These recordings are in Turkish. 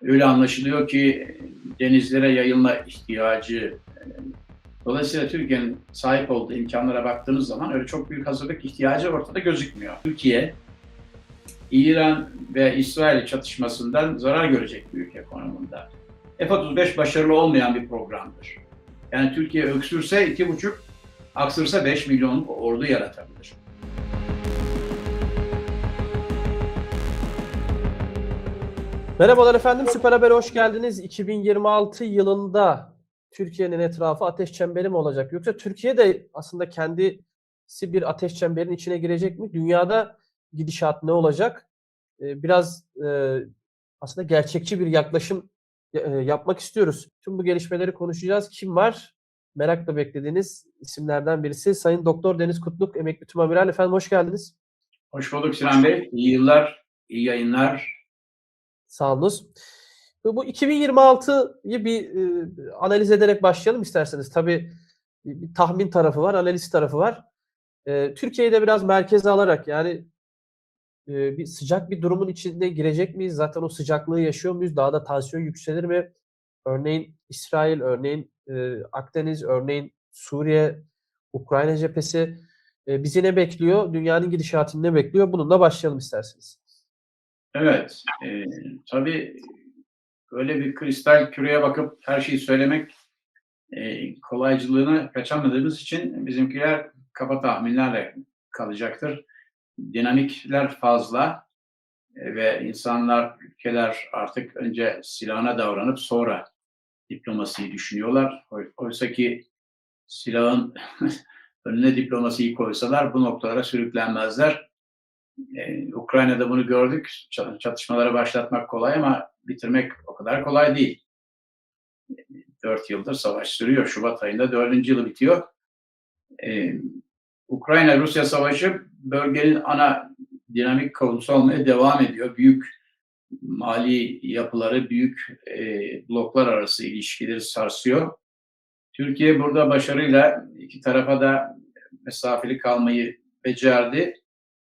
Öyle anlaşılıyor ki denizlere yayılma ihtiyacı. Dolayısıyla Türkiye'nin sahip olduğu imkanlara baktığınız zaman öyle çok büyük hazırlık ihtiyacı ortada gözükmüyor. Türkiye, İran ve İsrail çatışmasından zarar görecek bir ülke konumunda. F-35 başarılı olmayan bir programdır. Yani Türkiye öksürse 2,5, aksırsa 5 milyonluk ordu yaratabilir. Merhabalar efendim, Süper Haber'e hoş geldiniz. 2026 yılında Türkiye'nin etrafı ateş çemberi mi olacak? Yoksa Türkiye de aslında kendisi bir ateş çemberinin içine girecek mi? Dünyada gidişat ne olacak? Biraz aslında gerçekçi bir yaklaşım yapmak istiyoruz. Tüm bu gelişmeleri konuşacağız. Kim var? Merakla beklediğiniz isimlerden birisi Sayın Doktor Deniz Kutluk, emekli tümamiral. Efendim hoş geldiniz. Hoş bulduk Sinan Bey. İyi yıllar, iyi yayınlar. Sağ olunuz. Bu 2026'yı bir analiz ederek başlayalım isterseniz. Tabii bir tahmin tarafı var, analiz tarafı var. Türkiye'yi de biraz merkeze alarak yani bir sıcak bir durumun içine girecek miyiz? Zaten o sıcaklığı yaşıyor muyuz? Daha da tansiyon yükselir mi? Örneğin İsrail, örneğin Akdeniz, örneğin Suriye, Ukrayna cephesi bizi ne bekliyor? Dünyanın gidişatını ne bekliyor? Bununla başlayalım isterseniz. Evet, tabii öyle bir kristal küreye bakıp her şeyi söylemek kolaycılığını kaçamadığımız için bizimkiler kaba tahminlerle kalacaktır. Dinamikler fazla ve insanlar, ülkeler artık önce silahına davranıp sonra diplomasiyi düşünüyorlar. Oysa ki silahın önüne diplomasiyi koysalar bu noktalara sürüklenmezler. Ukrayna'da bunu gördük. Çatışmaları başlatmak kolay ama bitirmek o kadar kolay değil. 4 yıldır savaş sürüyor. Şubat ayında 4. yılı bitiyor. Ukrayna-Rusya savaşı bölgenin ana dinamik konusu olmaya devam ediyor. Büyük mali yapıları, büyük bloklar arası ilişkileri sarsıyor. Türkiye burada başarıyla iki tarafa da mesafeli kalmayı becerdi.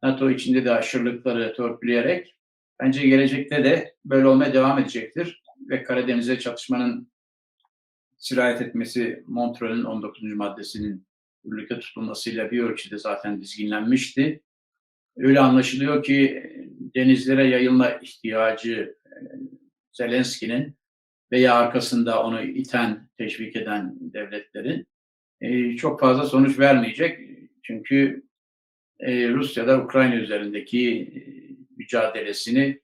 NATO içinde de aşırılıkları törpüleyerek bence gelecekte de böyle olmaya devam edecektir. Ve Karadeniz'e çatışmanın sirayet etmesi Montreal'in 19. maddesinin yürürlükte tutulmasıyla bir ölçüde zaten dizginlenmişti. Öyle anlaşılıyor ki denizlere yayılma ihtiyacı Zelenski'nin veya arkasında onu iten, teşvik eden devletlerin çok fazla sonuç vermeyecek. Çünkü Rusya da Ukrayna üzerindeki mücadelesini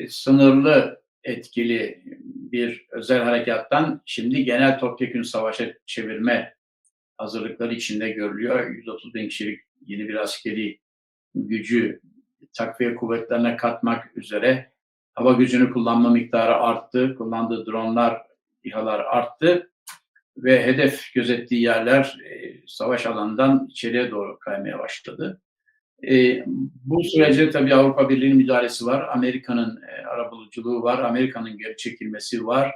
sınırlı, etkili bir özel harekattan şimdi genel topyekün savaşa çevirme hazırlıkları içinde görülüyor. 130 bin kişilik yeni bir askeri gücü takviye kuvvetlerine katmak üzere hava gücünü kullanma miktarı arttı. Kullandığı dronlar, İHA'lar arttı ve hedef gözettiği yerler savaş alanından içeriye doğru kaymaya başladı. Bu sürece tabii Avrupa Birliği'nin müdahalesi var. Amerika'nın arabuluculuğu var. Amerika'nın geri çekilmesi var.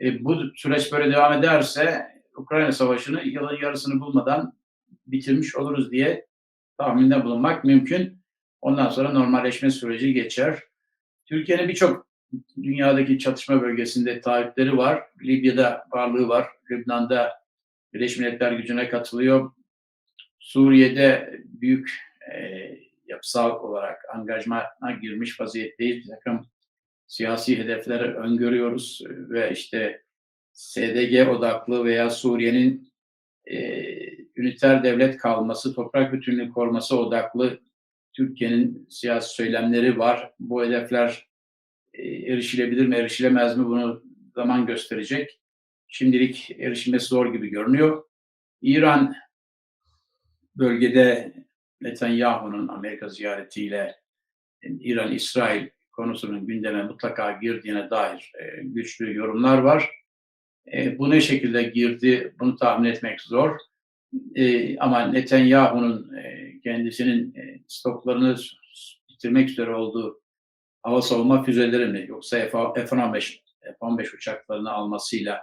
Bu süreç böyle devam ederse Ukrayna Savaşı'nı yılın yarısını bulmadan bitirmiş oluruz diye tahminde bulunmak mümkün. Ondan sonra normalleşme süreci geçer. Türkiye'nin birçok dünyadaki çatışma bölgesinde taahhütleri var. Libya'da varlığı var. Lübnan'da Birleşmiş Milletler gücüne katılıyor. Suriye'de büyük yapısal olarak angajmana girmiş vaziyetteyiz. Bir takım siyasi hedefleri öngörüyoruz ve işte SDG odaklı veya Suriye'nin üniter devlet kalması, toprak bütünlüğü koruması odaklı Türkiye'nin siyasi söylemleri var. Bu hedefler erişilebilir mi, erişilemez mi bunu zaman gösterecek. Şimdilik erişilmesi zor gibi görünüyor. İran bölgede Netanyahu'nun Amerika ziyaretiyle İran-İsrail konusunun gündeme mutlaka girdiğine dair güçlü yorumlar var. Bu ne şekilde girdi bunu tahmin etmek zor. Ama Netanyahu'nun kendisinin stoklarını bitirmek üzere olduğu hava savunma füzeleri mi yoksa F-15 uçaklarını almasıyla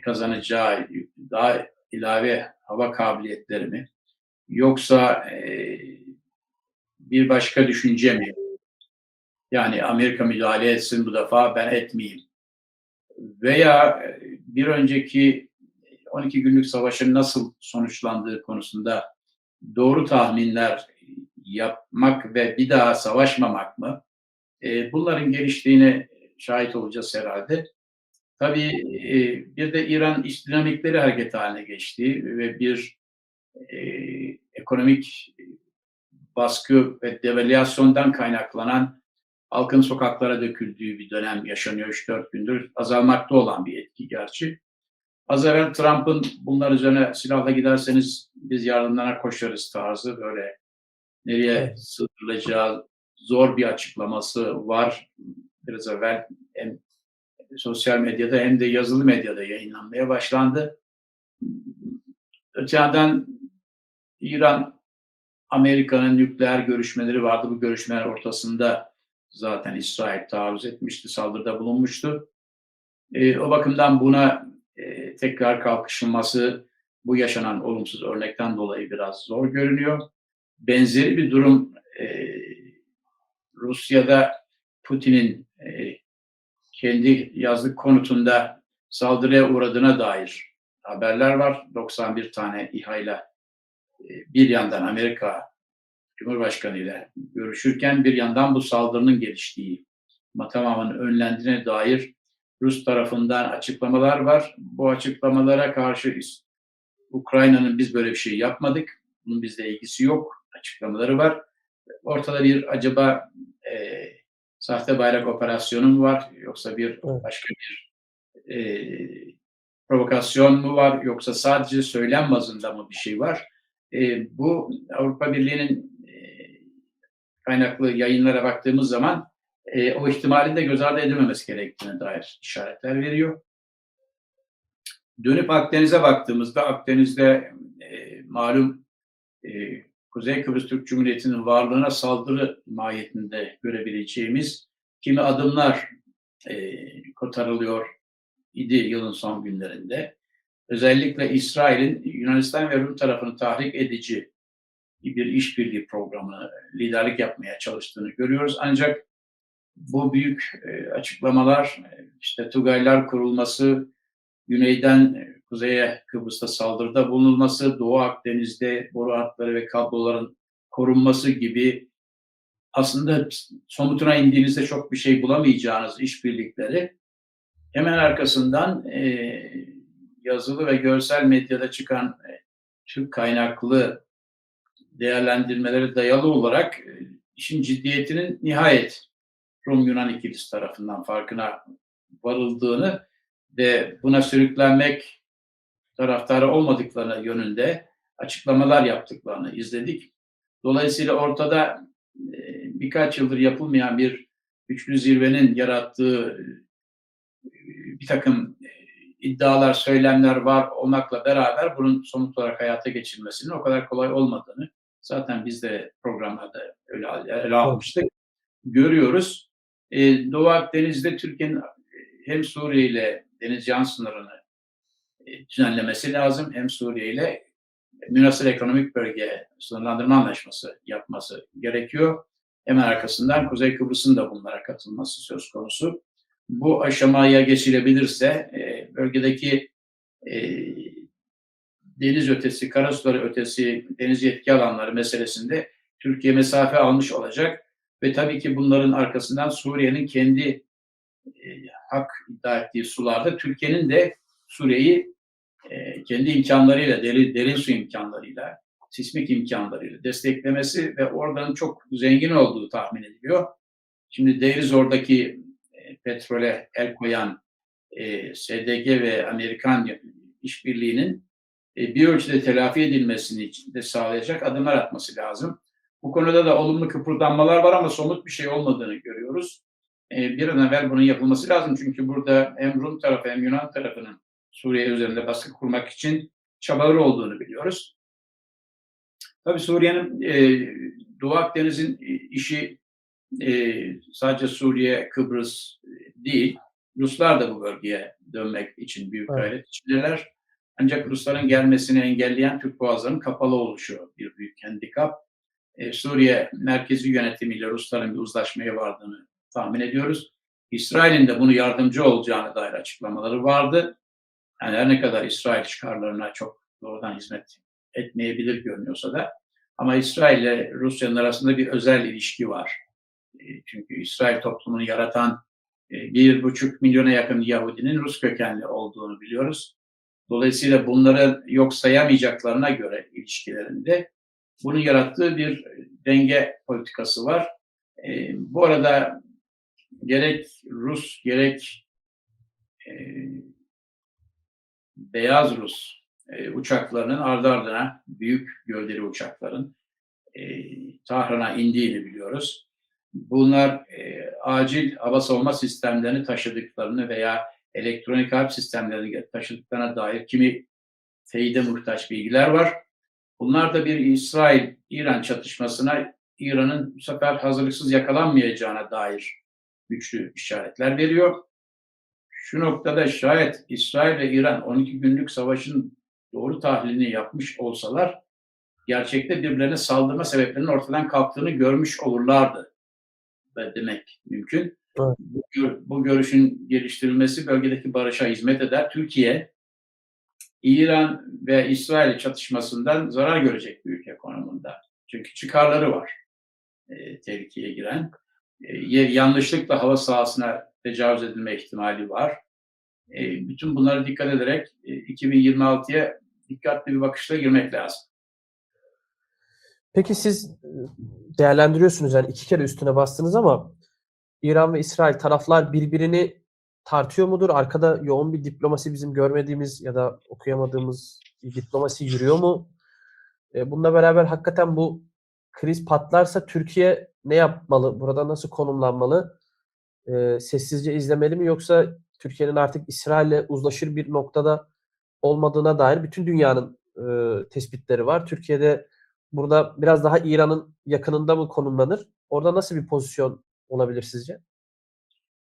kazanacağı daha ilave hava kabiliyetleri mi yoksa bir başka düşünce mi? Yani Amerika müdahale etsin bu defa, ben etmeyeyim. Veya bir önceki 12 günlük savaşın nasıl sonuçlandığı konusunda doğru tahminler yapmak ve bir daha savaşmamak mı? Bunların geliştiğine şahit olacağız herhalde. Tabii bir de İran iç dinamikleri hareket haline geçti ve bir ekonomik baskı ve devalüasyondan kaynaklanan halkın sokaklara döküldüğü bir dönem yaşanıyor 3-4 gündür. Azalmakta olan bir etki gerçi. Az evvel Trump'ın bunlar üzerine silahla giderseniz biz yardımlarına koşarız tarzı böyle nereye Evet. sığdırılacağı zor bir açıklaması var. Biraz evvel hem sosyal medyada hem de yazılı medyada yayınlanmaya başlandı. Öte yandan İran, Amerika'nın nükleer görüşmeleri vardı. Bu görüşmeler ortasında zaten İsrail taarruz etmişti, saldırıda bulunmuştu. O bakımdan buna tekrar kalkışılması bu yaşanan olumsuz örnekten dolayı biraz zor görünüyor. Benzeri bir durum Rusya'da Putin'in kendi yazlık konutunda saldırıya uğradığına dair haberler var. 91 tane İHA'yla bir yandan Amerika Cumhurbaşkanı ile görüşürken bir yandan bu saldırının geliştiği, tamamen önlendiğine dair Rus tarafından açıklamalar var. Bu açıklamalara karşı Ukrayna'nın biz böyle bir şey yapmadık, bunun bizle ilgisi yok açıklamaları var. Ortada bir acaba sahte bayrak operasyonu mu var yoksa bir başka bir provokasyon mu var yoksa sadece söylem bazında mı bir şey var? Bu Avrupa Birliği'nin kaynaklı yayınlara baktığımız zaman o ihtimalin de göz ardı edilmemesi gerektiğine dair işaretler veriyor. Dönüp Akdeniz'e baktığımızda Akdeniz'de malum Kuzey Kıbrıs Türk Cumhuriyeti'nin varlığına saldırı mahiyetinde görebileceğimiz kimi adımlar kotarılıyor idi yılın son günlerinde. Özellikle İsrail'in Yunanistan ve Rum tarafını tahrik edici bir işbirliği programı liderlik yapmaya çalıştığını görüyoruz. Ancak bu büyük açıklamalar, işte Tugaylar kurulması, güneyden kuzeye Kıbrıs'ta saldırıda bulunulması, Doğu Akdeniz'de boru hatları ve kabloların korunması gibi aslında somutuna indiğinizde çok bir şey bulamayacağınız işbirlikleri hemen arkasından yazılı ve görsel medyada çıkan Türk kaynaklı değerlendirmelere dayalı olarak işin ciddiyetinin nihayet Rum-Yunan ikilisi tarafından farkına varıldığını ve buna sürüklenmek taraftarı olmadıklarına yönünde açıklamalar yaptıklarını izledik. Dolayısıyla ortada birkaç yıldır yapılmayan bir üçlü zirvenin yarattığı bir takım iddialar, söylemler var olmakla beraber bunun somut olarak hayata geçirilmesinin o kadar kolay olmadığını zaten biz de programlarda öyle ele almıştık. Görüyoruz. Doğu Akdeniz'de Türkiye'nin hem Suriye ile deniz yan sınırını düzenlemesi lazım hem Suriye ile münhasır ekonomik bölge sınırlandırma anlaşması yapması gerekiyor. Hemen arkasından Kuzey Kıbrıs'ın da bunlara katılması söz konusu. Bu aşamaya geçilebilirse bölgedeki deniz ötesi, karasuları ötesi deniz yetki alanları meselesinde Türkiye mesafe almış olacak ve tabii ki bunların arkasından Suriye'nin kendi hak iddia ettiği sularda Türkiye'nin de Suriye'yi kendi imkanlarıyla, derin su imkanlarıyla, sismik imkanlarıyla desteklemesi ve oradan çok zengin olduğu tahmin ediliyor. Şimdi Deirizor'daki petrole el koyan SDG ve Amerikan işbirliğinin bir ölçüde telafi edilmesini de sağlayacak adımlar atması lazım. Bu konuda da olumlu kıpırdanmalar var ama somut bir şey olmadığını görüyoruz. Bir an evvel bunun yapılması lazım çünkü burada hem Rum tarafı hem Yunan tarafının Suriye üzerinde baskı kurmak için çabaları olduğunu biliyoruz. Tabii Suriye'nin Doğu Akdeniz'in işi sadece Suriye, Kıbrıs değil. Ruslar da bu bölgeye dönmek için büyük gayret içindeler. Ancak Rusların gelmesini engelleyen Türk boğazlarının kapalı oluşu bir büyük handikap. Suriye merkezi yönetimiyle Rusların bir uzlaşmaya vardığını tahmin ediyoruz. İsrail'in de bunu yardımcı olacağına dair açıklamaları vardı. Yani her ne kadar İsrail çıkarlarına çok doğrudan hizmet etmeyebilir görünüyorsa da, ama İsrail ile Rusya'nın arasında bir özel ilişki var. Çünkü İsrail toplumunu yaratan 1,5 milyona yakın Yahudinin Rus kökenli olduğunu biliyoruz. Dolayısıyla bunları yok sayamayacaklarına göre ilişkilerinde bunun yarattığı bir denge politikası var. Bu arada gerek Rus gerek Beyaz Rus uçaklarının ardı ardına büyük gövdeli uçakların Tahran'a indiğini biliyoruz. Bunlar acil hava savunma sistemlerini taşıdıklarını veya elektronik harp sistemlerini taşıdıklarına dair kimi teyide muhtaç bilgiler var. Bunlar da bir İsrail-İran çatışmasına İran'ın bu sefer hazırlıksız yakalanmayacağına dair güçlü işaretler veriyor. Şu noktada şayet İsrail ve İran 12 günlük savaşın doğru tahlilini yapmış olsalar, gerçekte birbirlerine saldırma sebeplerinin ortadan kalktığını görmüş olurlardı demek mümkün. Evet. Bu görüşün geliştirilmesi bölgedeki barışa hizmet eder. Türkiye, İran ve İsrail çatışmasından zarar görecek bir ülke konumunda. Çünkü çıkarları var tehlikeye giren. Yanlışlıkla hava sahasına tecavüz edilme ihtimali var. Bütün bunlara dikkat ederek 2026'ya dikkatli bir bakışla girmek lazım. Peki siz değerlendiriyorsunuz, yani 2 kere üstüne bastınız ama İran ve İsrail taraflar birbirini tartıyor mudur? Arkada yoğun bir diplomasi, bizim görmediğimiz ya da okuyamadığımız bir diplomasi yürüyor mu? Bununla beraber hakikaten bu kriz patlarsa Türkiye ne yapmalı? Burada nasıl konumlanmalı? Sessizce izlemeli mi, yoksa Türkiye'nin artık İsrail'le uzlaşır bir noktada olmadığına dair bütün dünyanın tespitleri var. Türkiye'de burada biraz daha İran'ın yakınında mı konumlanır? Orada nasıl bir pozisyon olabilir sizce?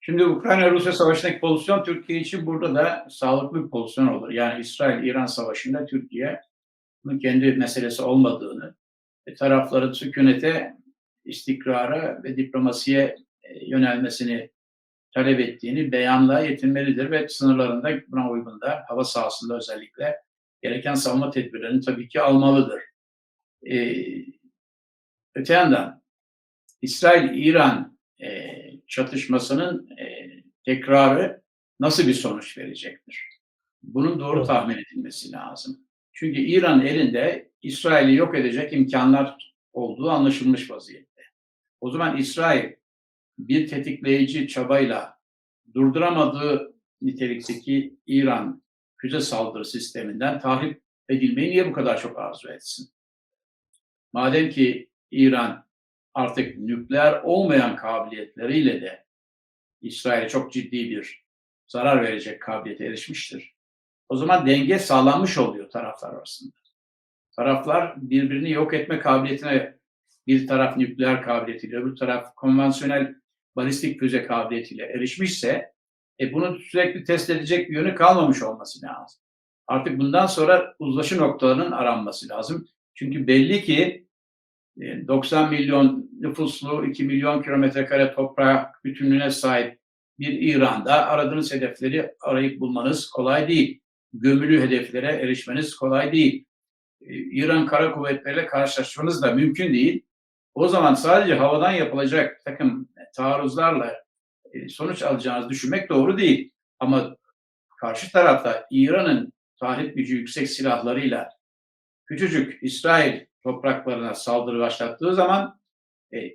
Şimdi Ukrayna-Rusya savaşındaki pozisyon Türkiye için burada da sağlıklı bir pozisyon olur. Yani İsrail-İran savaşında Türkiye'nin kendi meselesi olmadığını, tarafların sükunete, istikrara ve diplomasiye yönelmesini talep ettiğini beyanla yetinmelidir ve sınırlarında buna uygun da hava sahasında özellikle gereken savunma tedbirlerini tabii ki almalıdır. Öte yandan İsrail-İran çatışmasının tekrarı nasıl bir sonuç verecektir? Bunun doğru tahmin edilmesi lazım. Çünkü İran elinde İsrail'i yok edecek imkanlar olduğu anlaşılmış vaziyette. O zaman İsrail bir tetikleyici çabayla durduramadığı nitelikteki İran füze saldırı sisteminden tahrip edilmeyi niye bu kadar çok arzu etsin? Madem ki İran artık nükleer olmayan kabiliyetleriyle de İsrail'e çok ciddi bir zarar verecek kabiliyete erişmiştir. O zaman denge sağlanmış oluyor taraflar arasında. Taraflar birbirini yok etme kabiliyetine, bir taraf nükleer kabiliyetiyle, öbür taraf konvansiyonel balistik füze kabiliyetiyle erişmişse bunun sürekli test edecek bir yönü kalmamış olması lazım. Artık bundan sonra uzlaşı noktalarının aranması lazım. Çünkü belli ki 90 milyon nüfuslu, 2 milyon kilometre kare toprak bütünlüğüne sahip bir İran'da aradığınız hedefleri arayıp bulmanız kolay değil. Gömülü hedeflere erişmeniz kolay değil. İran Kara Kuvvetleri'yle karşılaşmanız da mümkün değil. O zaman sadece havadan yapılacak takım taarruzlarla sonuç alacağınızı düşünmek doğru değil. Ama karşı tarafta İran'ın tahrip gücü yüksek silahlarıyla küçücük İsrail topraklarına saldırı başlattığı zaman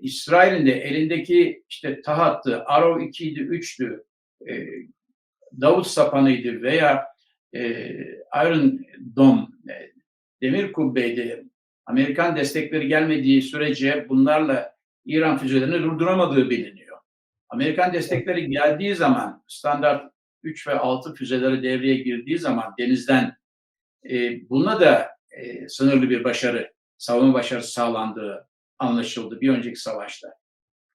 İsrail'in de elindeki işte TAHAT'tı, Arrow 2'ydi, 3'tü, Davut Sapanı'ydı veya Iron Dome, Demir Kubbe'ydi. Amerikan destekleri gelmediği sürece bunlarla İran füzelerini durduramadığı biliniyor. Amerikan destekleri geldiği zaman, standart 3 ve 6 füzeleri devreye girdiği zaman denizden bununla da sınırlı bir başarı, savunma başarısı sağlandığı anlaşıldı bir önceki savaşta.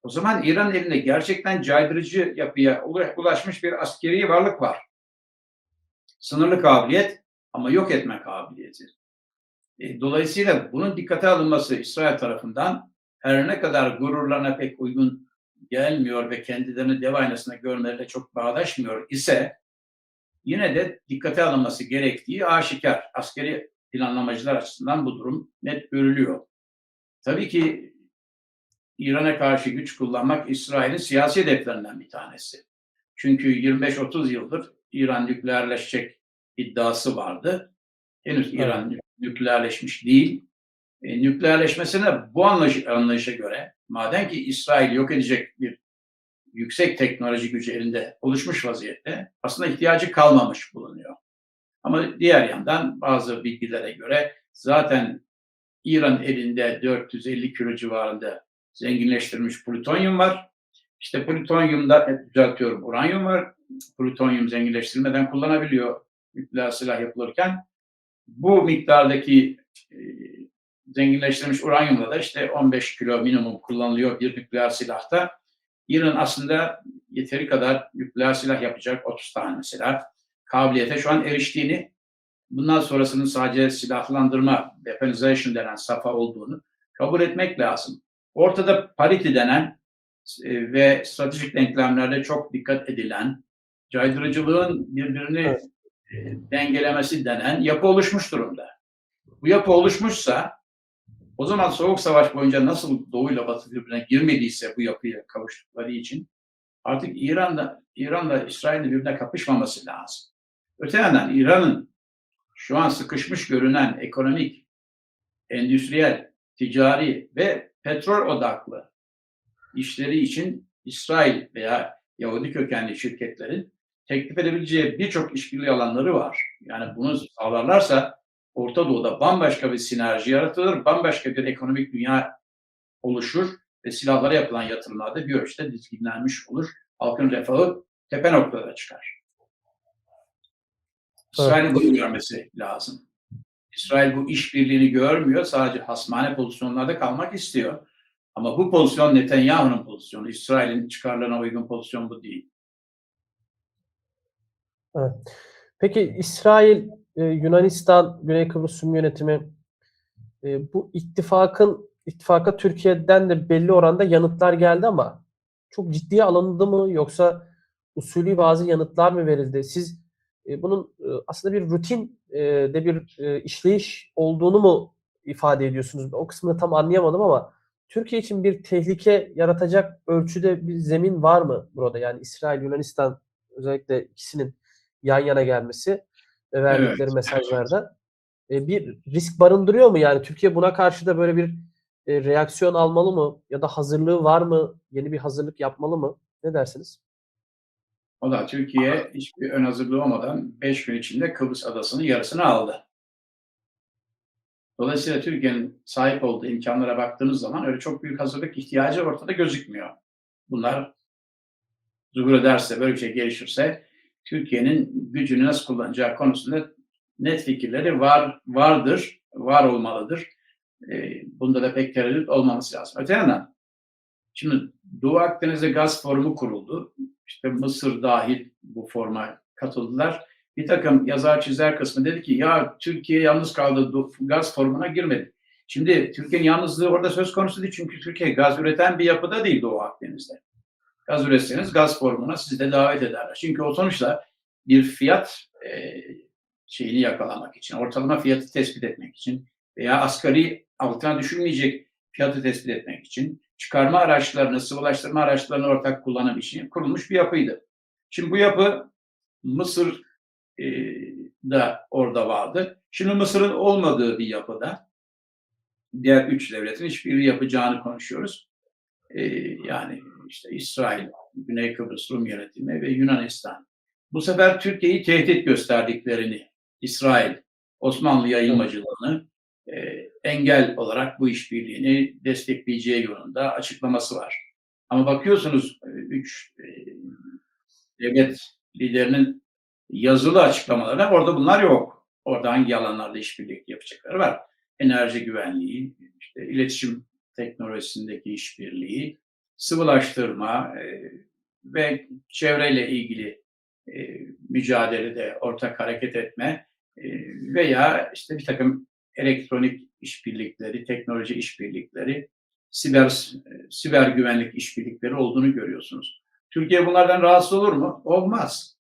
O zaman İran elinde gerçekten caydırıcı yapıya ulaşmış bir askeri varlık var. Sınırlı kabiliyet ama yok etme kabiliyeti. Dolayısıyla bunun dikkate alınması İsrail tarafından her ne kadar gururlarına pek uygun gelmiyor ve kendilerini dev aynasında görmeleriyle çok bağdaşmıyor ise yine de dikkate alınması gerektiği aşikar. Askeri planlamacılar açısından bu durum net görülüyor. Tabii ki İran'a karşı güç kullanmak İsrail'in siyasi hedeflerinden bir tanesi. Çünkü 25-30 yıldır İran nükleerleşecek iddiası vardı. Henüz Evet. İran nükleerleşmiş değil. Nükleerleşmesine bu anlayışa göre madem ki İsrail yok edecek bir yüksek teknoloji gücü elinde oluşmuş vaziyette aslında ihtiyacı kalmamış bulunuyor. Ama diğer yandan bazı bilgilere göre zaten İran elinde 450 kilo civarında zenginleştirilmiş plütonyum var. İşte plütonyumda, düzeltiyorum, uranyum var. Plütonyum zenginleştirilmeden kullanabiliyor nükleer silah yapılırken. Bu miktardaki zenginleştirilmiş uranyumla da işte 15 kilo minimum kullanılıyor bir nükleer silahta. İran aslında yeteri kadar nükleer silah yapacak 30 tane mesela kabiliyete şu an eriştiğini, bundan sonrasının sadece silahlandırma, weaponization denen safa olduğunu kabul etmek lazım. Ortada parity denen ve stratejik denklemlerde çok dikkat edilen, caydırıcılığın birbirini Evet. dengelemesi denen yapı oluşmuş durumda. Bu yapı oluşmuşsa o zaman Soğuk Savaş boyunca nasıl Doğu ile Batı birbirine girmediyse bu yapıya kavuştukları için artık İran'la İsrail'in birbirine kapışmaması lazım. Öte yandan İran'ın şu an sıkışmış görünen ekonomik, endüstriyel, ticari ve petrol odaklı işleri için İsrail veya Yahudi kökenli şirketlerin teklif edebileceği birçok işbirliği alanları var. Yani bunu sağlarlarsa Orta Doğu'da bambaşka bir sinerji yaratılır, bambaşka bir ekonomik dünya oluşur ve silahlara yapılan yatırımlar da bir ölçüde dizginlenmiş olur. Halkın refahı tepe noktada çıkar. Evet. İsrail'in bunu görmesi lazım. İsrail bu işbirliğini görmüyor, sadece hasmane pozisyonlarda kalmak istiyor. Ama bu pozisyon Netanyahu'nun pozisyonu. İsrail'in çıkarlarına uygun pozisyon bu değil. Evet. Peki İsrail, Yunanistan, Güney Kıbrıs Rum Yönetimi bu ittifaka Türkiye'den de belli oranda yanıtlar geldi ama çok ciddiye alındı mı yoksa usulü bazı yanıtlar mı verildi? Siz bunun aslında bir rutin de bir işleyiş olduğunu mu ifade ediyorsunuz? O kısmını tam anlayamadım ama Türkiye için bir tehlike yaratacak ölçüde bir zemin var mı burada? Yani İsrail, Yunanistan özellikle ikisinin yan yana gelmesi ve verdikleri Evet. mesajlarda bir risk barındırıyor mu? Yani Türkiye buna karşı da böyle bir reaksiyon almalı mı? Ya da hazırlığı var mı? Yeni bir hazırlık yapmalı mı? Ne dersiniz? O da Türkiye hiçbir ön hazırlığı olmadan 5 gün içinde Kıbrıs adasının yarısını aldı. Dolayısıyla Türkiye'nin sahip olduğu imkanlara baktığımız zaman öyle çok büyük hazırlık ihtiyacı ortada gözükmüyor. Bunlar zuhur ederse, böyle bir şey gelişirse Türkiye'nin gücünü nasıl kullanacağı konusunda net fikirleri var olmalıdır. Bunda da pek tereddüt olmaması lazım. Öte yandan şimdi Doğu Akdeniz'de gaz forumu kuruldu. İşte Mısır dahil bu forma katıldılar. Bir takım yazar çizer kısmı dedi ki ya Türkiye yalnız kaldı, gaz forumuna girmedi. Şimdi Türkiye'nin yalnızlığı orada söz konusu değil çünkü Türkiye gaz üreten bir yapıda değil Doğu Akdeniz'de. Gaz üretseniz gaz forumuna sizi de davet ederler. Çünkü o sonuçta bir fiyat şeyini yakalamak için, ortalama fiyatı tespit etmek için veya asgari altına düşülmeyecek fiyatı tespit etmek için çıkarma araçlarını, sıvılaştırma araçlarını ortak kullanım için kurulmuş bir yapıydı. Şimdi bu yapı Mısır da orada vardı. Şimdi Mısır'ın olmadığı bir yapıda diğer üç devletin hiçbiri yapacağını konuşuyoruz. Yani işte İsrail, Güney Kıbrıs Rum Yönetimi ve Yunanistan. Bu sefer Türkiye'yi tehdit gösterdiklerini, İsrail, Osmanlı yayılmacılığını engel olarak bu işbirliğini destekleyeceği yolunda açıklaması var. Ama bakıyorsunuz üç devlet liderinin yazılı açıklamalarına orada bunlar yok. Orada hangi alanlarda işbirliği yapacakları var. Enerji güvenliği, işte iletişim teknolojisindeki işbirliği, sıvılaştırma ve çevreyle ilgili mücadelede ortak hareket etme veya işte bir takım elektronik işbirlikleri, teknoloji işbirlikleri siber güvenlik işbirlikleri olduğunu görüyorsunuz. Türkiye bunlardan rahatsız olur mu? Olmaz.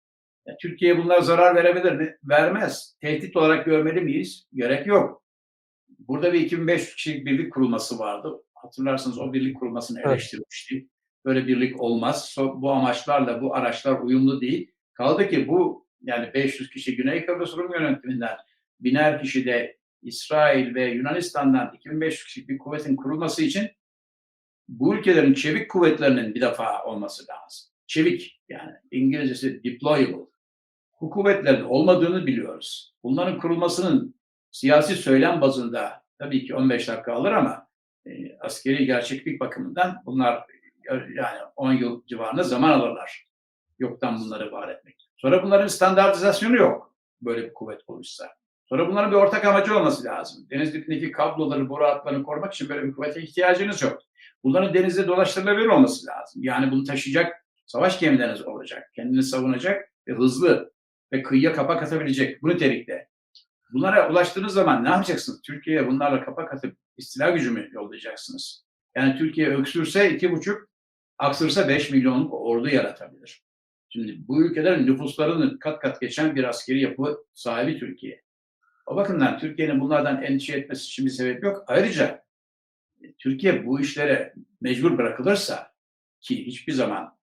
Türkiye bunlar zarar verebilir mi? Vermez. Tehdit olarak görmeli miyiz? Gerek yok. Burada bir 2500 kişilik birlik kurulması vardı. Hatırlarsınız o birlik kurulmasını eleştirmiştik. Böyle birlik olmaz. Bu amaçlarla bu araçlar uyumlu değil. Kaldı ki bu yani 500 kişi Güney Kıbrıs Rum yönetiminden, 1000'er kişi de İsrail ve Yunanistan'dan 2500 kişilik bir kuvvetin kurulması için bu ülkelerin çevik kuvvetlerinin bir defa olması lazım. Çevik yani İngilizcesi deployable. Bu kuvvetlerin olmadığını biliyoruz. Bunların kurulmasının siyasi söylem bazında tabii ki 15 dakika alır ama askeri gerçeklik bakımından bunlar yani 10 yıl civarında zaman alırlar. Yoktan bunları var etmek. Sonra bunların standartizasyonu yok böyle bir kuvvet olursa. Sonra bunların bir ortak amacı olması lazım. Deniz dibindeki kabloları, boru hatlarını korumak için böyle bir kuvvete ihtiyacınız yok. Bunların denizde dolaştırılabilir olması lazım. Yani bunu taşıyacak savaş gemileriniz olacak. Kendini savunacak ve hızlı ve kıyıya kapak atabilecek bu nitelikte. Bunlara ulaştığınız zaman ne yapacaksınız? Türkiye'ye bunlarla kapak atıp istila gücü mü yollayacaksınız? Yani Türkiye öksürse 2,5, aksırsa 5 milyonluk ordu yaratabilir. Şimdi bu ülkelerin nüfuslarını kat kat geçen bir askeri yapı sahibi Türkiye. O bakımdan Türkiye'nin bunlardan endişe etmesi için bir sebep yok. Ayrıca Türkiye bu işlere mecbur bırakılırsa, ki hiçbir zaman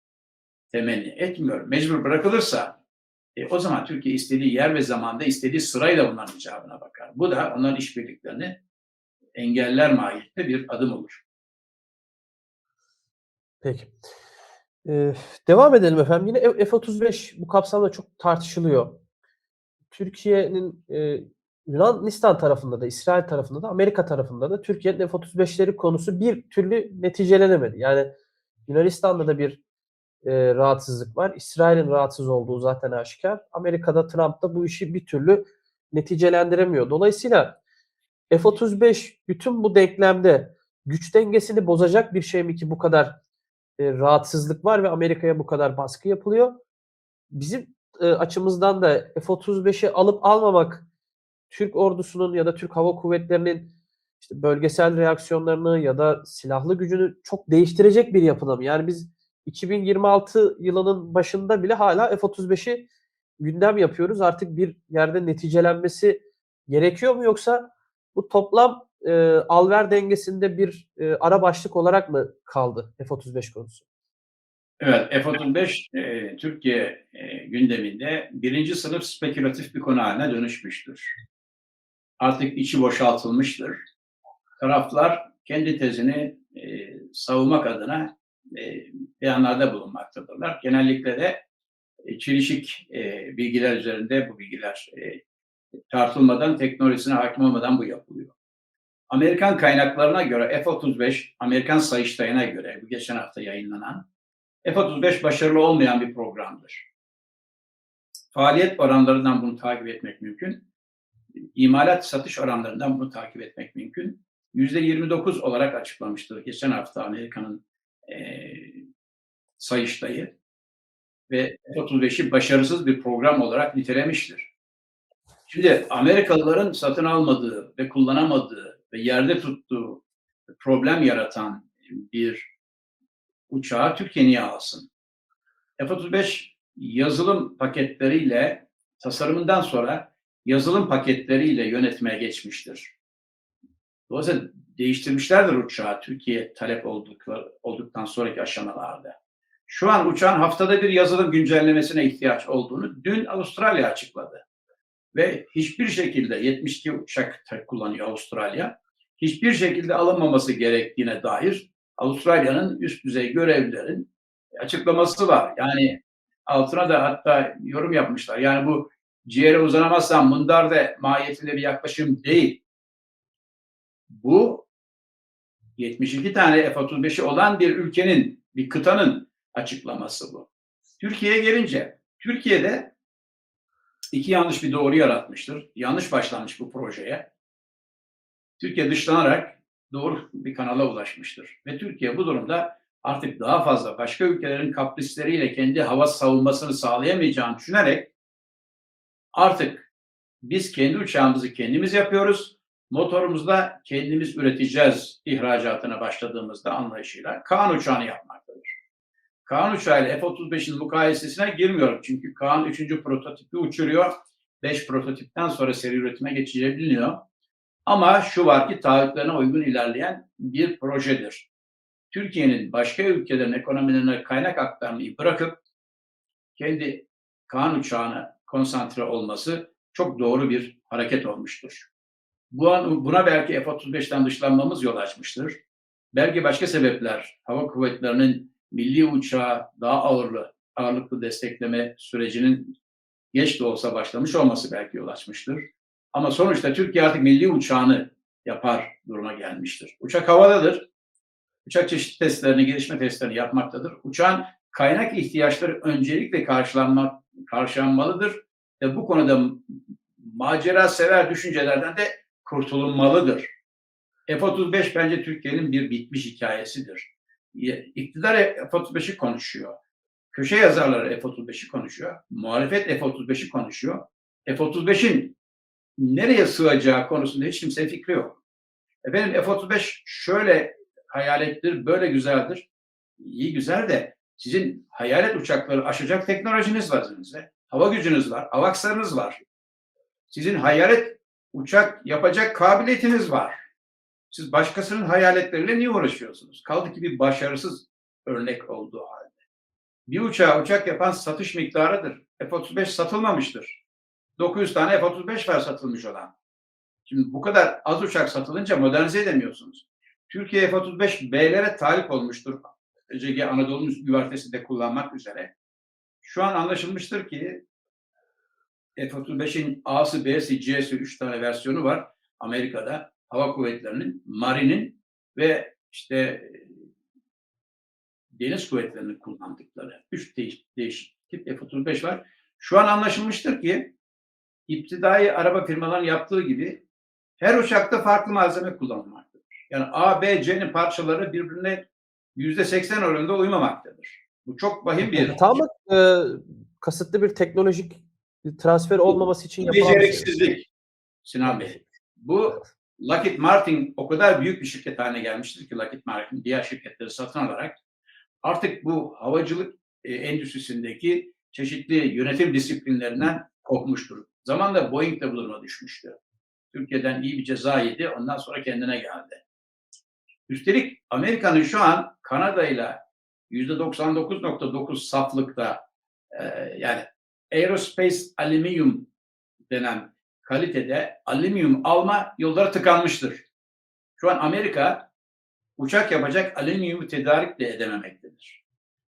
temenni etmiyor, mecbur bırakılırsa o zaman Türkiye istediği yer ve zamanda istediği sırayla bunların icabına bakar. Bu da onların işbirliklerini engeller mahiyette bir adım olur. Peki. Devam edelim efendim. Yine F-35 bu kapsamda çok tartışılıyor. Türkiye'nin Yunanistan tarafında da, İsrail tarafında da, Amerika tarafında da Türkiye'nin F-35'leri konusu bir türlü neticelenemedi. Yani Yunanistan'da da bir rahatsızlık var. İsrail'in rahatsız olduğu zaten aşikar. Amerika'da Trump da bu işi bir türlü neticelendiremiyor. Dolayısıyla F-35 bütün bu denklemde güç dengesini bozacak bir şey mi ki bu kadar rahatsızlık var ve Amerika'ya bu kadar baskı yapılıyor? Bizim açımızdan da F-35'i alıp almamak Türk ordusunun ya da Türk Hava Kuvvetleri'nin işte bölgesel reaksiyonlarını ya da silahlı gücünü çok değiştirecek bir yapıda mı? Yani biz 2026 yılının başında bile hala F-35'i gündem yapıyoruz. Artık bir yerde neticelenmesi gerekiyor mu, yoksa bu toplam al-ver dengesinde bir ara başlık olarak mı kaldı F-35 konusu? Evet, F-35 Türkiye gündeminde birinci sınıf spekülatif bir konu haline dönüşmüştür. Artık içi boşaltılmıştır. Taraflar kendi tezini savunmak adına beyanlarda bulunmaktadırlar. Genellikle de çelişik bilgiler üzerinde bu bilgiler tartılmadan, teknolojisine hakim olmadan bu yapılıyor. Amerikan kaynaklarına göre F-35, Amerikan Sayıştayı'na göre bu geçen hafta yayınlanan F-35 başarılı olmayan bir programdır. Faaliyet oranlarından bunu takip etmek mümkün. İmalat satış oranlarından bunu takip etmek mümkün. %29 olarak açıklamıştır geçen hafta Amerika'nın Sayıştayı ve F-35'i başarısız bir program olarak nitelemiştir. Şimdi Amerikalıların satın almadığı ve kullanamadığı ve yerde tuttuğu problem yaratan bir uçağı Türkiye niye alsın? F-35 yazılım paketleriyle, tasarımından sonra yazılım paketleriyle yönetmeye geçmiştir. Dolayısıyla değiştirmişlerdir uçağı Türkiye talep olduktan sonraki aşamalarda. Şu an uçağın haftada bir yazılım güncellemesine ihtiyaç olduğunu dün Avustralya açıkladı. Ve hiçbir şekilde 72 uçak kullanıyor Avustralya. Hiçbir şekilde alınmaması gerektiğine dair Avustralya'nın üst düzey görevlilerin açıklaması var. Yani altına da hatta yorum yapmışlar. Yani bu ciğere uzanamazsan mundar de mahiyetinde bir yaklaşım değil. Bu 72 tane F-35'i olan bir ülkenin, bir kıtanın açıklaması bu. Türkiye'ye gelince, Türkiye'de iki yanlış bir doğru yaratmıştır. Yanlış başlanmış bu projeye. Türkiye dışlanarak doğru bir kanala ulaşmıştır. Ve Türkiye bu durumda artık daha fazla başka ülkelerin kaprisleriyle kendi hava savunmasını sağlayamayacağını düşünerek artık biz kendi uçağımızı kendimiz yapıyoruz. motorumuzda kendimiz üreteceğiz ihracatına başladığımızda anlayışıyla Kaan uçağını yapmaktadır. Kaan uçağı ile F-35'in mukayesesine girmiyorum. Çünkü Kaan 3. prototipi uçuruyor. 5 prototipten sonra seri üretime geçeceği biliniyor. Ama şu var ki taahhütlerine uygun ilerleyen bir projedir. Türkiye'nin başka ülkelerin ekonomilerine kaynak aktarmayı bırakıp kendi Kaan uçağına konsantre olması çok doğru bir hareket olmuştur. Buna belki F-35'ten dışlanmamız yol açmıştır. Belki başka sebepler, hava kuvvetlerinin milli uçağı daha ağırlıklı destekleme sürecinin geç de olsa başlamış olması belki yol açmıştır. Ama sonuçta Türkiye artık milli uçağını yapar duruma gelmiştir. Uçak havadadır. Uçak çeşitli testlerini, gelişme testlerini yapmaktadır. Uçağın kaynak ihtiyaçları öncelikle karşılanmalıdır ve bu konuda macera sever düşüncelerden de kurtulunmalıdır. F-35 bence Türkiye'nin bir bitmiş hikayesidir. İktidar F-35'i konuşuyor. Köşe yazarları F-35'i konuşuyor. Muhalefet F-35'i konuşuyor. F-35'in nereye sığacağı konusunda hiç kimsenin fikri yok. Efendim F-35 şöyle hayalettir, böyle güzeldir. İyi güzel de sizin hayalet uçakları aşacak teknolojiniz var elinizde. Hava gücünüz var, avakslarınız var. Sizin hayalet uçak yapacak kabiliyetiniz var. Siz başkasının hayaletleriyle niye uğraşıyorsunuz? Kaldı ki bir başarısız örnek olduğu halde. Bir uçak yapan satış miktarıdır. F-35 satılmamıştır. 900 tane F-35 var satılmış olan. Şimdi bu kadar az uçak satılınca modernize edemiyorsunuz. Türkiye F-35B'lere talip olmuştur. Ege Anadolu Üniversitesi'nde kullanmak üzere. Şu an anlaşılmıştır ki F-35'in A'sı, B'si, C'si 3 tane versiyonu var. Amerika'da Hava Kuvvetleri'nin, Marine'in ve işte Deniz Kuvvetleri'nin kullandıkları 3 değişik tip F-35 var. Şu an anlaşılmıştır ki iptidai araba firmalarının yaptığı gibi her uçakta farklı malzeme kullanılmaktadır. Yani A, B, C'nin parçaları birbirine %80 oranında uymamaktadır. Bu çok vahim bir... Tamamen kasıtlı bir teknolojik transfer olmaması için yapılan bir şey. Beceriksizlik Sinan Bey. Bu Lockheed Martin o kadar büyük bir şirket haline gelmiştir ki Lockheed Martin diğer şirketleri satın alarak artık bu havacılık endüstrisindeki çeşitli yönetim disiplinlerinden kopmuştur. Zamanla Boeing de bu duruma düşmüştü. Türkiye'den iyi bir ceza yedi, ondan sonra kendine geldi. Üstelik Amerika'nın şu an Kanada ile %99.9 saflıkta yani aerospace alüminyum denen kalitede alüminyum alma yolları tıkanmıştır. Şu an Amerika uçak yapacak alüminyumu tedarik de edememektedir.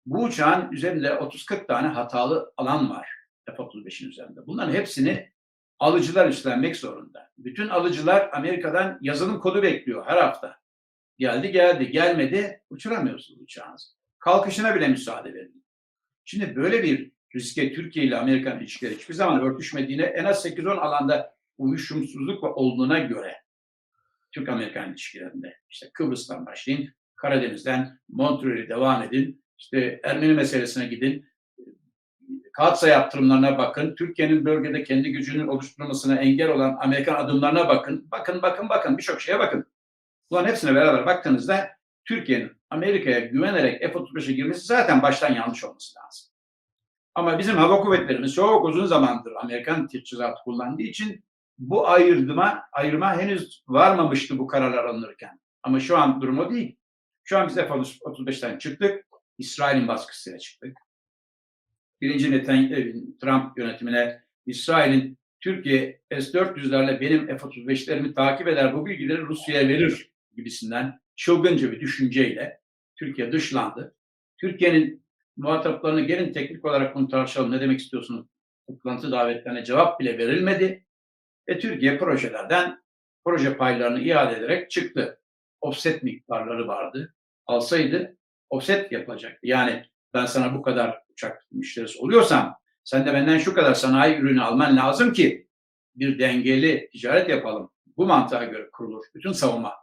Bu uçağın üzerinde 30-40 tane hatalı alan var F-35'in üzerinde. Bunların hepsini alıcılar üstlenmek zorunda. Bütün alıcılar Amerika'dan yazılım kodu bekliyor her hafta. Geldi, gelmedi, uçuramıyorsunuz uçağınızı. Kalkışına bile müsaade verin. Şimdi böyle bir riske Türkiye ile Amerikan ilişkileri hiçbir zaman örtüşmediğine, en az 8-10 alanda uyuşumsuzluk olduğuna göre Türk-Amerikan ilişkilerinde işte Kıbrıs'tan başlayın, Karadeniz'den Montreal'e devam edin, işte Ermeni meselesine gidin, Katsa yaptırımlarına bakın, Türkiye'nin bölgede kendi gücünün oluşturulmasına engel olan Amerikan adımlarına bakın, bakın, birçok şeye bakın. Bunların hepsine beraber baktığınızda Türkiye'nin Amerika'ya güvenerek F-35'e girmesi zaten baştan yanlış olması lazım. Ama bizim hava kuvvetlerimiz çok uzun zamandır Amerikan teçhizatı kullandığı için bu ayrıma henüz varmamıştı bu kararlar alınırken. Ama şu an durum o değil. Şu an biz F-35'ten çıktık, İsrail'in baskısıyla çıktık. Birinci Trump yönetimine İsrail'in Türkiye S-400'lerle benim F-35'lerimi takip eder, bu bilgileri Rusya'ya verir gibisinden çılgınca bir düşünceyle Türkiye dışlandı. Türkiye'nin muhataplarına gelin teknik olarak bunu tartışalım, ne demek istiyorsunuz? Toplantı davetlerine cevap bile verilmedi. Türkiye proje paylarını iade ederek çıktı. Offset miktarları vardı. Alsaydı offset yapılacaktı. Yani ben sana bu kadar uçak müşterisi oluyorsam sen de benden şu kadar sanayi ürünü alman lazım ki bir dengeli ticaret yapalım. Bu mantığa göre kurulur bütün savunma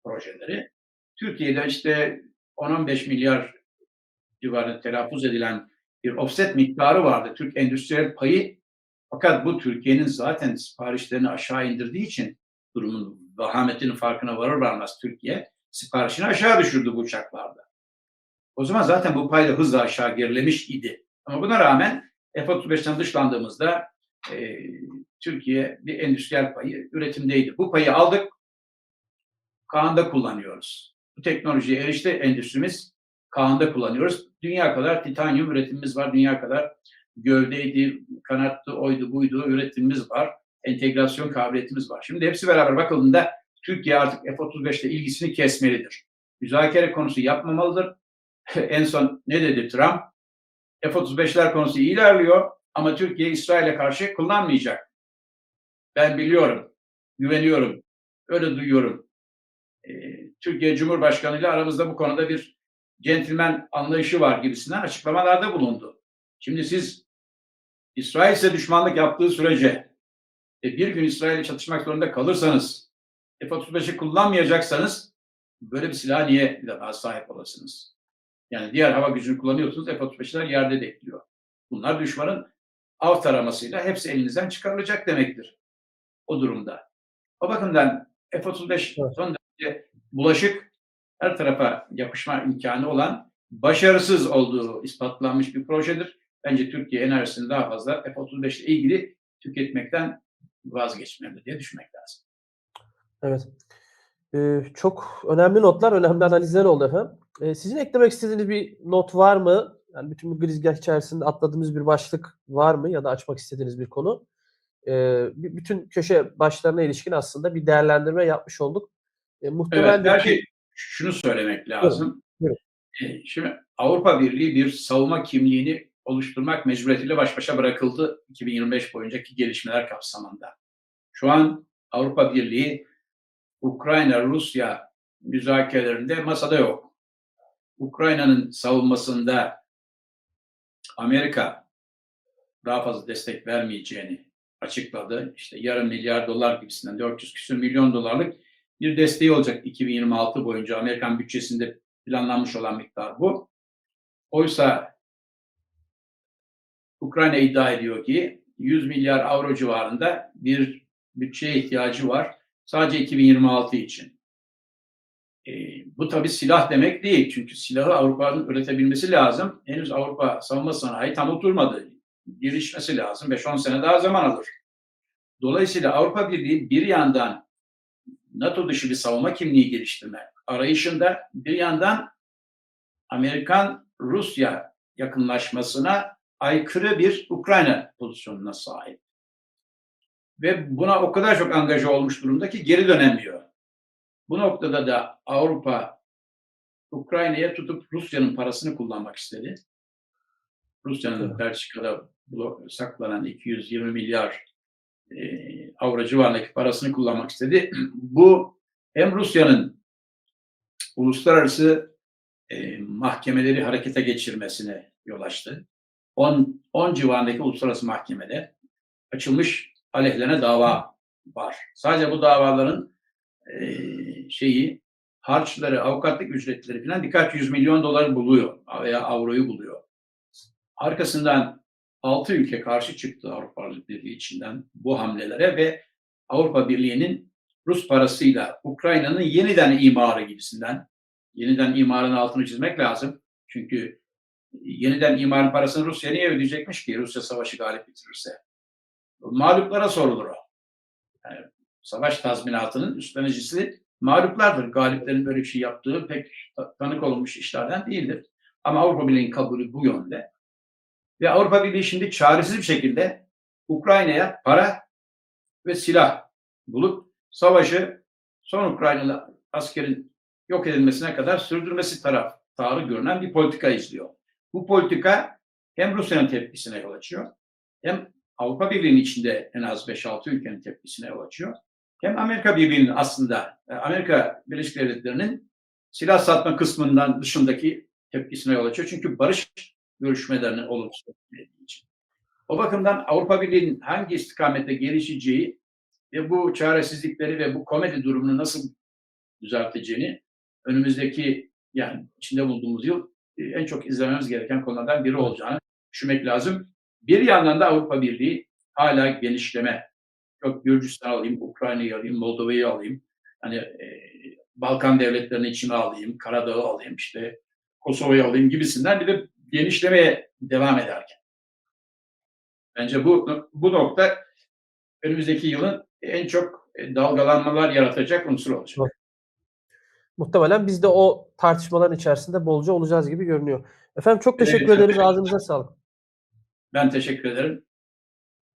projeleri. Türkiye'de işte 10-15 milyar civarında telaffuz edilen bir offset miktarı vardı. Türk endüstriyel payı. Fakat bu Türkiye'nin zaten siparişlerini aşağı indirdiği için durumun vahametinin farkına varır varmaz Türkiye siparişini aşağı düşürdü bu uçaklarda. O zaman zaten bu payda hızla aşağı gerilemiş idi. Ama buna rağmen F-35'ten dışlandığımızda Türkiye bir endüstriyel payı üretimdeydi. Bu payı aldık, Kaan'da kullanıyoruz. Bu teknolojiye erişti endüstrimiz, Kaan'da kullanıyoruz. Dünya kadar titanyum üretimimiz var, dünya kadar gövdeydi, kanattı, oydu, buydu üretimimiz var. Entegrasyon kabiliyetimiz var. Şimdi hepsi beraber bakıldığında Türkiye artık F-35 ile ilgisini kesmelidir. Müzakere konusu yapmamalıdır. En son ne dedi Trump? F-35'ler konusu iyi ilerliyor ama Türkiye İsrail'e karşı kullanmayacak. Ben biliyorum, güveniyorum, öyle duyuyorum. Türkiye Cumhurbaşkanı ile aramızda bu konuda bir centilmen anlayışı var gibisinden açıklamalarda bulundu. Şimdi siz İsrail size düşmanlık yaptığı sürece bir gün İsrail'le çatışmak zorunda kalırsanız F-35'i kullanmayacaksanız böyle bir silah niye bir daha sahip olasınız? Yani diğer hava gücünü kullanıyorsunuz, F-35'ler yerde bekliyor. Bunlar düşmanın av taramasıyla hepsi elinizden çıkarılacak demektir o durumda. O bakımdan F-35 son derece bulaşık, her tarafa yapışma imkanı olan, başarısız olduğu ispatlanmış bir projedir. Bence Türkiye enerjisini daha fazla F-35 ile ilgili tüketmekten vazgeçmeli diye düşünmek lazım. Evet. Çok önemli notlar, önemli analizler oldu efendim. Sizin eklemek istediğiniz bir not var mı? Yani bütün bu girizgah içerisinde atladığımız bir başlık var mı ya da açmak istediğiniz bir konu? Bütün köşe başlarına ilişkin aslında bir değerlendirme yapmış olduk. Evet, Muhtemeldir belki ki... şunu söylemek Buyurun, lazım. buyurun. Şimdi Avrupa Birliği bir savunma kimliğini oluşturmak mecburiyetiyle baş başa bırakıldı 2025 boyuncaki gelişmeler kapsamında. Şu an Avrupa Birliği Ukrayna-Rusya müzakerelerinde masada yok. Ukrayna'nın savunmasında Amerika daha fazla destek vermeyeceğini açıkladı. İşte yarım milyar dolar gibisinden 400 küsur milyon dolarlık bir desteği olacak 2026 boyunca Amerikan bütçesinde planlanmış olan miktar bu. Oysa Ukrayna iddia ediyor ki 100 milyar avro civarında bir bütçeye ihtiyacı var sadece 2026 için. Bu tabii silah demek değil. Çünkü silahı Avrupa'nın üretebilmesi lazım. Henüz Avrupa savunma sanayi tam oturmadı. Gelişmesi lazım. 5-10 sene daha zaman alır. Dolayısıyla Avrupa Birliği bir yandan NATO dışı bir savunma kimliği geliştirme arayışında, bir yandan Amerikan-Rusya yakınlaşmasına aykırı bir Ukrayna pozisyonuna sahip. Ve buna o kadar çok angaja olmuş durumda ki geri dönemiyor. Bu noktada da Avrupa Ukrayna'ya tutup Rusya'nın parasını kullanmak istedi. Rusya'nın Belçika'da saklanan 220 milyar avro civarındaki parasını kullanmak istedi. Bu hem Rusya'nın uluslararası mahkemeleri harekete geçirmesine yol açtı. 10 civarındaki uluslararası mahkemede açılmış aleyhlerine dava var. Sadece bu davaların harçları, avukatlık ücretleri falan birkaç yüz milyon dolar buluyor veya avroyu buluyor. Arkasından 6 ülke karşı çıktı Avrupa Birliği içinden bu hamlelere ve Avrupa Birliği'nin Rus parasıyla Ukrayna'nın yeniden imarı gibisinden, yeniden imarın altını çizmek lazım. Çünkü yeniden imarın parasını Rusya niye ödeyecekmiş ki Rusya savaşı galip bitirirse? Mağluplara sorulur o. Yani savaş tazminatının üstlenicisi mağluplardır. Galiplerin böyle bir şey yaptığı pek tanık olunmuş işlerden değildir. Ama Avrupa Birliği'nin kabulü bu yönde. Ve Avrupa Birliği şimdi çaresiz bir şekilde Ukrayna'ya para ve silah bulup savaşı son Ukraynalı askerin yok edilmesine kadar sürdürmesi taraftarı görünen bir politika izliyor. Bu politika hem Rusya'nın tepkisine yol açıyor, hem Avrupa Birliği'nin içinde en az 5-6 ülkenin tepkisine yol açıyor, hem Amerika Birliği'nin aslında Amerika Birleşik Devletleri'nin silah satma kısmından dışındaki tepkisine yol açıyor. Çünkü barış görüşmelerinin olumsuz etkilediği için. O bakımdan Avrupa Birliği'nin hangi istikamette gelişeceği ve bu çaresizlikleri ve bu komedi durumunu nasıl düzelteceğini önümüzdeki yani içinde bulunduğumuz yıl en çok izlememiz gereken konulardan biri olacağını düşünmek lazım. Bir yandan da Avrupa Birliği hala genişleme. Yok Gürcistan alayım, Ukrayna'yı alayım, Moldova'yı alayım. hani Balkan devletlerini içime alayım, Karadağ'ı alayım, işte Kosova'yı alayım gibisinden bir de genişlemeye devam ederken. Bence bu nokta önümüzdeki yılın en çok dalgalanmalar yaratacak unsur olacak. Muhtemelen biz de o tartışmaların içerisinde bolca olacağız gibi görünüyor. Efendim çok teşekkür Evet, ederiz. Ağzınıza sağlık. ben teşekkür ederim.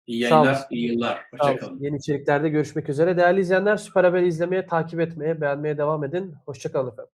İyi Sağ olun. yayınlar, iyi yıllar. Sağ Hoşça olun. kalın. Yeni içeriklerde görüşmek üzere. Değerli izleyenler, Süper Haber'i izlemeye, takip etmeye, beğenmeye devam edin. Hoşça kalın efendim.